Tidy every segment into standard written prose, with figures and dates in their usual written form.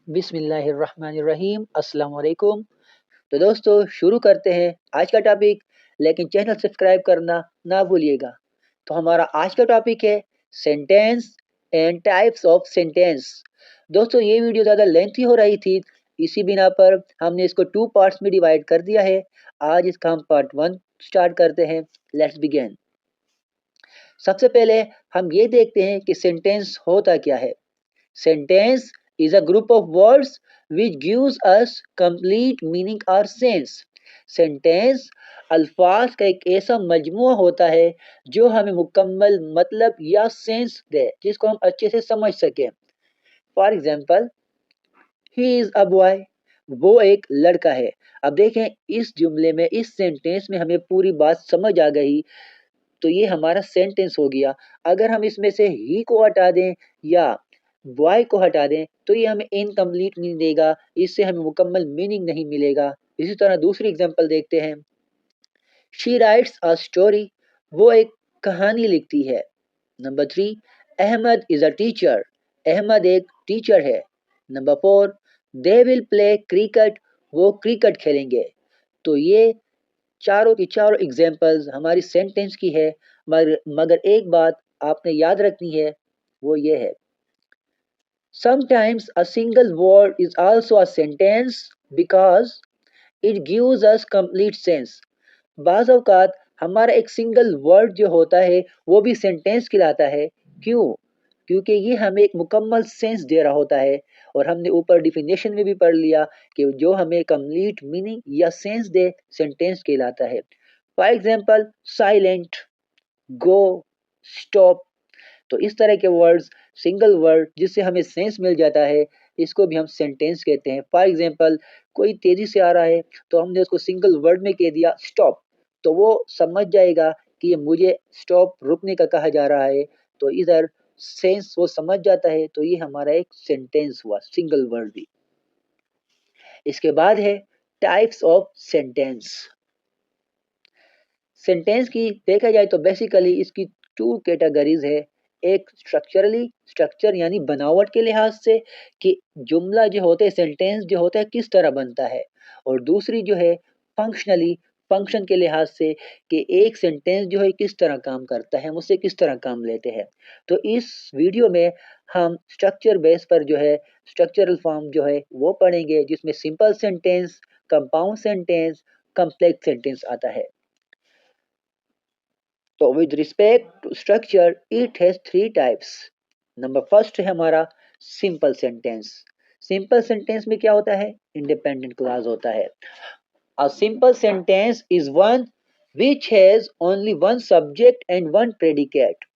बिस्मिल्लाहिर्रहमानिर्रहीम अस्सलाम वालेकुम। तो दोस्तों शुरू करते हैं आज का टॉपिक, लेकिन चैनल सब्सक्राइब करना ना भूलिएगा। तो हमारा आज का टॉपिक है sentence and types of sentence. दोस्तों ये वीडियो ज़्यादा लेंथी हो रही थी, इसी बिना पर हमने इसको टू पार्ट्स में डिवाइड कर दिया है। आज इसका हम पार्ट 1 स्टार्ट करते हैं। Let's begin. सबसे पहले हम ये देखते हैं कि सेंटेंस होता क्या है। Sentence is a group of words which gives us complete meaning or sense. Sentence अल्फाज का एक ऐसा मजमूआ होता है जो हमें मुकम्मल मतलब या सेंस दे, जिसको हम अच्छे से समझ सकें। For example, he is a boy, वो एक लड़का है। अब देखें, इस जुमले में, इस सेंटेंस में हमें पूरी बात समझ आ गई, तो ये हमारा सेंटेंस हो गया। अगर हम इसमें से ही को हटा दें या बॉय को हटा दें तो ये हमें इनकम्प्लीट मीनिंग देगा, इससे हमें मुकम्मल मीनिंग नहीं मिलेगा। इसी तरह दूसरी एग्जांपल देखते हैं। शी राइट्स अ स्टोरी, वो एक कहानी लिखती है। Number 3, Ahmed is a teacher, Ahmed एक टीचर है। Number 4, they will play cricket, वो क्रिकेट खेलेंगे। तो ये चारों की चारों एग्जांपल्स हमारी सेंटेंस की है। मगर एक बात आपने याद रखनी है, वो ये है, sometimes a single word is also a sentence because it gives us complete sense. बाज़ औक़ात हमारा एक सिंगल वर्ड जो होता है वो भी सेंटेंस कहलाता है। क्यों? क्योंकि ये हमें एक मुकम्मल सेंस दे रहा होता है। और हमने ऊपर डिफिनेशन में भी पढ़ लिया कि जो हमें कंप्लीट मीनिंग या सेंस दे, सेंटेंस कहलाता है। For example, silent, go, stop. तो इस तरह के वर्ड्स, सिंगल वर्ड जिससे हमें सेंस मिल जाता है, इसको भी हम सेंटेंस कहते हैं। फॉर एग्जांपल, कोई तेजी से आ रहा है तो हमने उसको सिंगल वर्ड में कह दिया स्टॉप, तो वो समझ जाएगा कि ये मुझे स्टॉप, रुकने का कहा जा रहा है। तो इधर सेंस वो समझ जाता है, तो ये हमारा एक सेंटेंस हुआ, सिंगल वर्ड भी। इसके बाद है टाइप्स ऑफ सेंटेंस। सेंटेंस की देखा जाए तो बेसिकली इसकी टू कैटेगरीज है। एक स्ट्रक्चरली, स्ट्रक्चर यानी बनावट के लिहाज से कि जुमला जो होता है, सेंटेंस जो होता है किस तरह बनता है। और दूसरी जो है फंक्शनली, फंक्शन के लिहाज से कि एक सेंटेंस जो है किस तरह काम करता है, हम उससे किस तरह काम लेते हैं। तो इस वीडियो में हम स्ट्रक्चर बेस पर जो है, स्ट्रक्चरल फॉर्म जो है वो पढ़ेंगे, जिसमें simple sentence, compound sentence, complex sentence आता है। तो with respect to structure, it has three types. Number first है हमारा सिंपल सेंटेंस। सिंपल सेंटेंस में क्या होता है? इंडिपेंडेंट क्लॉज होता है। A simple sentence is one which has only one subject and one predicate.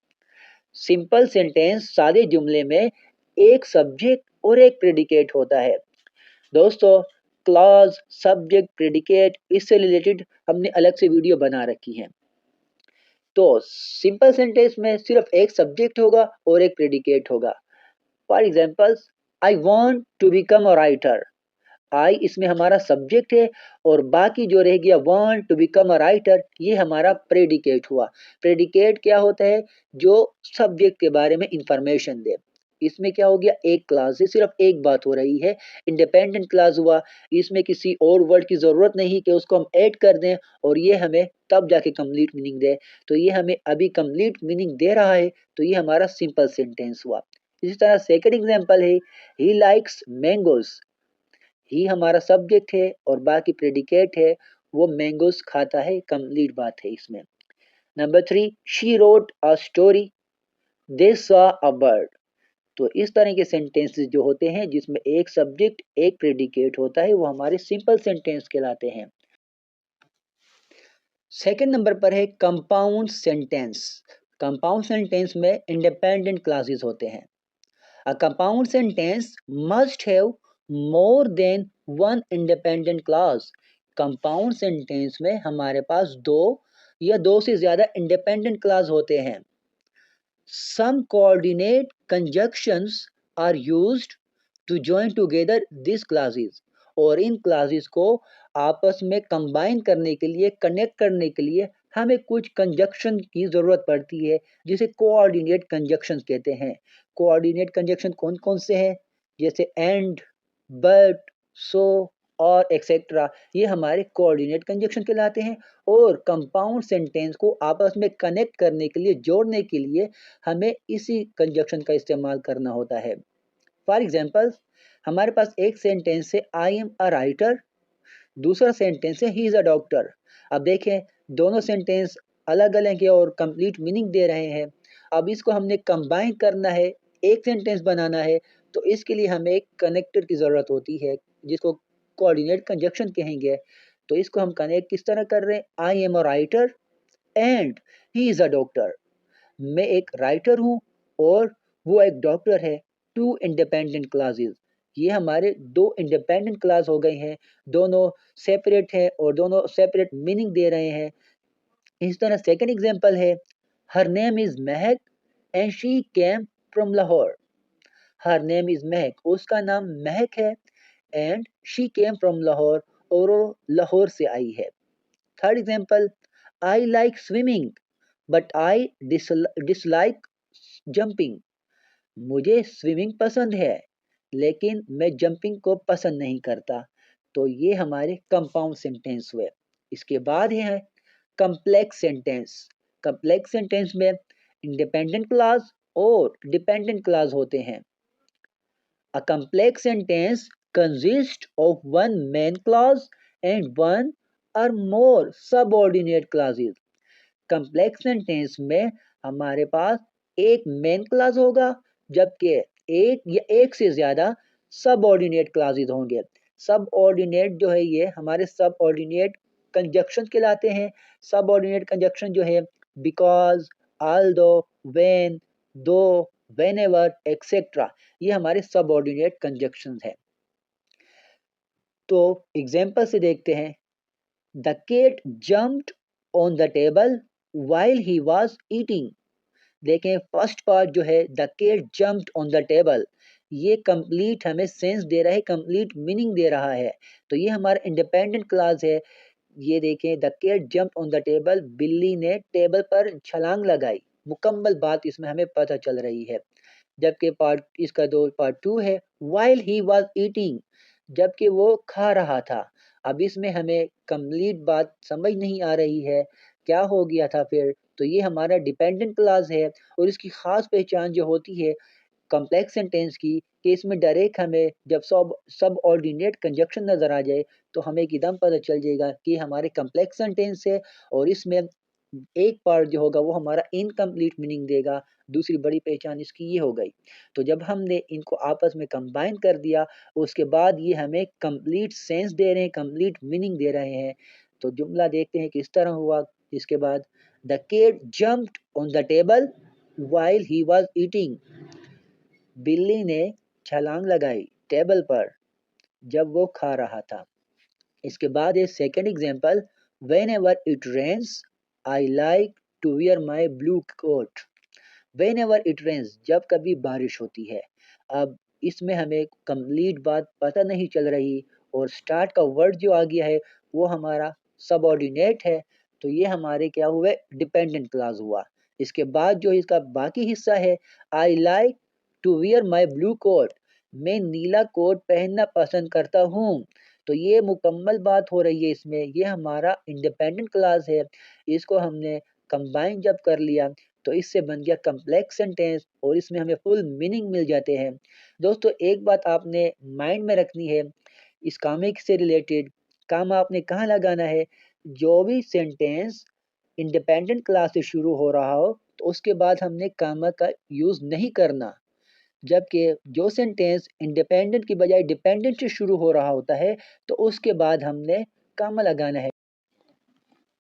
Simple sentence सादे जुमले में एक सब्जेक्ट और एक प्रेडिकेट होता है। दोस्तों, क्लॉज, सब्जेक्ट, प्रेडिकेट, इससे रिलेटेड हमने अलग से वीडियो बना रखी है। तो सिंपल सेंटेंस में सिर्फ एक सब्जेक्ट होगा और एक प्रेडिकेट होगा। For example, I want to become a writer. I इसमें हमारा सब्जेक्ट है और बाकी जो रह गया want to become a writer, ये हमारा प्रेडिकेट हुआ। प्रेडिकेट क्या होता है? जो सब्जेक्ट के बारे में इंफॉर्मेशन दे। इसमें क्या हो गया? एक क्लास से सिर्फ एक बात हो रही है, इंडिपेंडेंट क्लास हुआ। इसमें किसी और वर्ड की ज़रूरत नहीं कि उसको हम ऐड कर दें और ये हमें तब जाके कंप्लीट मीनिंग दे। तो ये हमें अभी कंप्लीट मीनिंग दे रहा है, तो ये हमारा सिंपल सेंटेंस हुआ। इसी तरह सेकंड एग्जांपल है, ही लाइक्स मैंगोज। ही हमारा सब्जेक्ट है और बाकी प्रेडिकेट है, वो मैंगोज खाता है, कंप्लीट बात है इसमें। Number 3, she wrote a story, they saw a bird. तो इस तरह के सेंटेंसेस जो होते हैं जिसमें एक सब्जेक्ट, एक प्रेडिकेट होता है, वो हमारे सिंपल सेंटेंस कहलाते हैं। सेकंड नंबर पर है कंपाउंड सेंटेंस। कंपाउंड सेंटेंस में इंडिपेंडेंट क्लासेस होते हैं। A compound sentence must have more than one independent class. Compound sentence में हमारे पास दो या दो से ज्यादा इंडिपेंडेंट क्लास होते हैं। Some coordinate conjunctions are used to join together these classes. और इन क्लासेस को आपस में कंबाइन करने के लिए, कनेक्ट करने के लिए हमें कुछ कंजक्शन की ज़रूरत पड़ती है, जिसे कोऑर्डिनेट कंजक्शन कहते हैं। कोऑर्डिनेट कंजक्शन कौन कौन से हैं? जैसे एंड, बट, सो और एक्सेट्रा ये हमारे कोऑर्डिनेट कंजक्शन कहलाते हैं। और कंपाउंड सेंटेंस को आपस में कनेक्ट करने के लिए, जोड़ने के लिए हमें इसी कंजक्शन का इस्तेमाल करना होता है। फॉर एग्जाम्पल, हमारे पास एक सेंटेंस है आई एम अ राइटर, दूसरा सेंटेंस है ही इज़ अ डॉक्टर। अब देखें, दोनों सेंटेंस अलग अलग है और कंप्लीट मीनिंग दे रहे हैं। अब इसको हमने कंबाइन करना है, एक सेंटेंस बनाना है, तो इसके लिए हमें एक कनेक्टर की ज़रूरत होती है जिसको कोऑर्डिनेट कंजक्शन कहेंगे। तो इसको हम कनेक्ट किस तरह कर रहे हैं, I am a writer and he is a doctor. मैं एक राइटर हूँ और वो एक डॉक्टर है। टू इंडिपेंडेंट क्लासेस, ये हमारे दो इंडिपेंडेंट क्लास हो गए हैं, दोनों सेपरेट हैं और दोनों सेपरेट मीनिंग दे रहे हैं। इस तरह सेकंड एग्जांपल है, her name is Mahak and she came from Lahore. Her name is महक, उसका नाम महक है, and she came from Lahore, और वो लाहौर से आई है। Third example, I like swimming but I dislike jumping. मुझे स्विमिंग पसंद है लेकिन मैं जंपिंग को पसंद नहीं करता। तो ये हमारे कंपाउंड सेंटेंस हुए। इसके बाद है कम्प्लेक्स सेंटेंस। कम्प्लेक्स सेंटेंस में इंडिपेंडेंट क्लॉज और डिपेंडेंट क्लॉज होते हैं। A complex sentence consists of one main clause and one or more subordinate clauses. Complex sentence में हमारे पास एक मेन क्लास होगा, जबकि एक या एक से ज्यादा सबऑर्डिनेट क्लासेस होंगे। सबऑर्डिनेट जो है ये हमारे सबऑर्डिनेट कंजक्शन कहलाते हैं। सबऑर्डिनेट कंजक्शन जो है बिकॉज, आल्दो, व्हेन, दो, व्हेनेवर, एक्सेट्रा, ये हमारे सबऑर्डिनेट कंजक्शन है। तो एग्जाम्पल से देखते हैं, the cat jumped on the table while he was eating। देखें, फर्स्ट पार्ट जो है the cat jumped on the table, ये कंप्लीट हमें सेंस दे रहा है, कंप्लीट मीनिंग दे रहा है। तो ये हमारा इंडिपेंडेंट क्लास है। ये देखें, the cat jumped on the table, बिल्ली ने टेबल पर छलांग लगाई, मुकम्मल बात इसमें हमें पता चल रही है। जबकि पार्ट इसका दो पार्ट टू है, while he was eating, जबकि वो खा रहा था। अब इसमें हमें कंप्लीट बात समझ नहीं आ रही है, क्या हो गया था फिर। तो ये हमारा डिपेंडेंट क्लास है और इसकी खास पहचान जो होती है कॉम्प्लेक्स सेंटेंस की, कि इसमें डायरेक्ट हमें जब सब ऑर्डिनेट कंजक्शन नज़र आ जाए तो हमें एकदम पता चल जाएगा कि हमारे कॉम्प्लेक्स सेंटेंस है और इसमें एक पार्ट जो होगा वो हमारा इनकम्प्लीट मीनिंग देगा। दूसरी बड़ी पहचान इसकी ये हो गई। तो जब हमने इनको आपस में कंबाइन कर दिया, उसके बाद ये हमें कंप्लीट सेंस दे रहे हैं, कंप्लीट मीनिंग दे रहे हैं। तो जुमला देखते हैं किस तरह हुआ। इसके बाद, the cat jumped on the table while he was eating। बिल्ली ने छलांग लगाई टेबल पर जब वो खा रहा था। इसके बाद है second example, whenever it rains I like to wear my blue coat। whenever it rains, जब कभी बारिश होती है। अब इसमें हमें कंप्लीट बात पता नहीं चल रही और स्टार्ट का वर्ड जो आ गया है वो हमारा सबऑर्डिनेट है। तो ये हमारे क्या हुए, डिपेंडेंट क्लॉज हुआ। इसके बाद जो इसका बाकी हिस्सा है, I like to wear my blue coat, मैं नीला कोट पहनना पसंद करता हूँ। तो ये मुकम्मल बात हो रही है इसमें, ये हमारा इंडिपेंडेंट क्लास है। इसको हमने कंबाइन जब कर लिया तो इससे बन गया कम्प्लेक्स सेंटेंस और इसमें हमें फुल मीनिंग मिल जाते हैं। दोस्तों, एक बात आपने माइंड में रखनी है, इस कामिक से रिलेटेड काम आपने कहाँ लगाना है। जो भी सेंटेंस इंडिपेंडेंट क्लास से शुरू हो रहा हो तो उसके बाद हमने कामा का यूज़ नहीं करना, जबकि जो सेंटेंस इंडिपेंडेंट की बजाय डिपेंडेंट से शुरू हो रहा होता है तो उसके बाद हमने कामा लगाना है,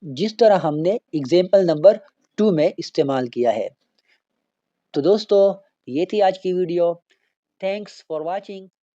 जिस तरह हमने एग्जाम्पल नंबर 2 में इस्तेमाल किया है। तो दोस्तों, ये थी आज की वीडियो। Thanks for watching.